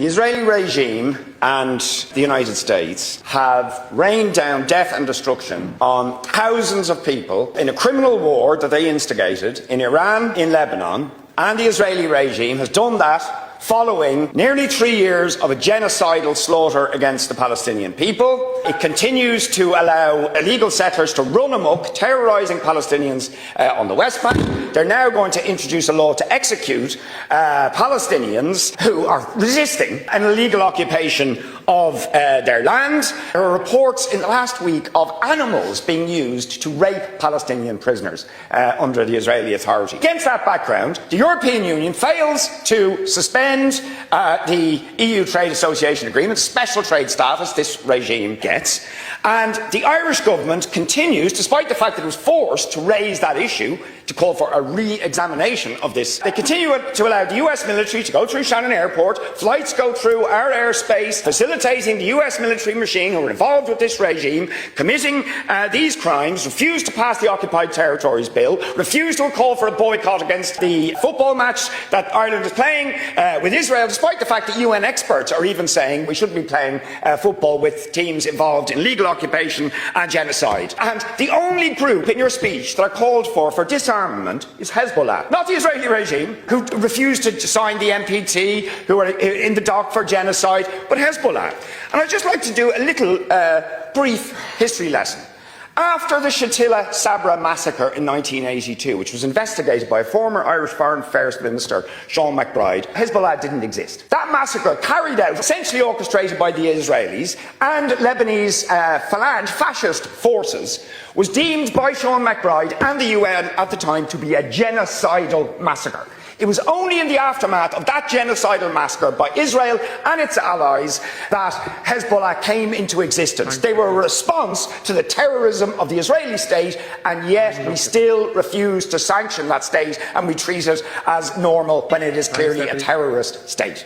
The Israeli regime and the United States have rained down death and destruction on thousands of people in a criminal war that they instigated in Iran, in Lebanon, and the Israeli regime has done that following nearly 3 years of a genocidal slaughter against the Palestinian people. It continues to allow illegal settlers to run amok, terrorising Palestinians on the West Bank. They're now going to introduce a law to execute Palestinians who are resisting an illegal occupation of their land. There are reports in the last week of animals being used to rape Palestinian prisoners under the Israeli Authority. Against that background, the European Union fails to suspend the EU Trade Association Agreement, special trade status this regime gets, and the Irish government continues, despite the fact that it was forced to raise that issue, to call for a re-examination of this. They continue to allow the US military to go through Shannon Airport, flights go through our airspace, facilitating the US military machine who are involved with this regime, committing these crimes, refuse to pass the Occupied Territories Bill, refuse to call for a boycott against the football match that Ireland is playing with Israel, despite the fact that UN experts are even saying we shouldn't be playing football with teams involved in legal occupation and genocide. And the only group in your speech that I called for disarmament is Hezbollah, not the Israeli regime, who refused to sign the NPT, who are in the dock for genocide, but Hezbollah. And I'd just like to do a little brief history lesson. After the Shatila Sabra massacre in 1982, which was investigated by a former Irish Foreign Affairs Minister, Sean McBride, Hezbollah didn't exist. That massacre, carried out, essentially orchestrated by the Israelis and Lebanese Falange fascist forces, was deemed by Sean McBride and the UN at the time to be a genocidal massacre. It was only in the aftermath of that genocidal massacre by Israel and its allies that Hezbollah came into existence. They were a response to the terrorism of the Israeli state, and yet we still refuse to sanction that state and we treat it as normal when it is clearly a terrorist state.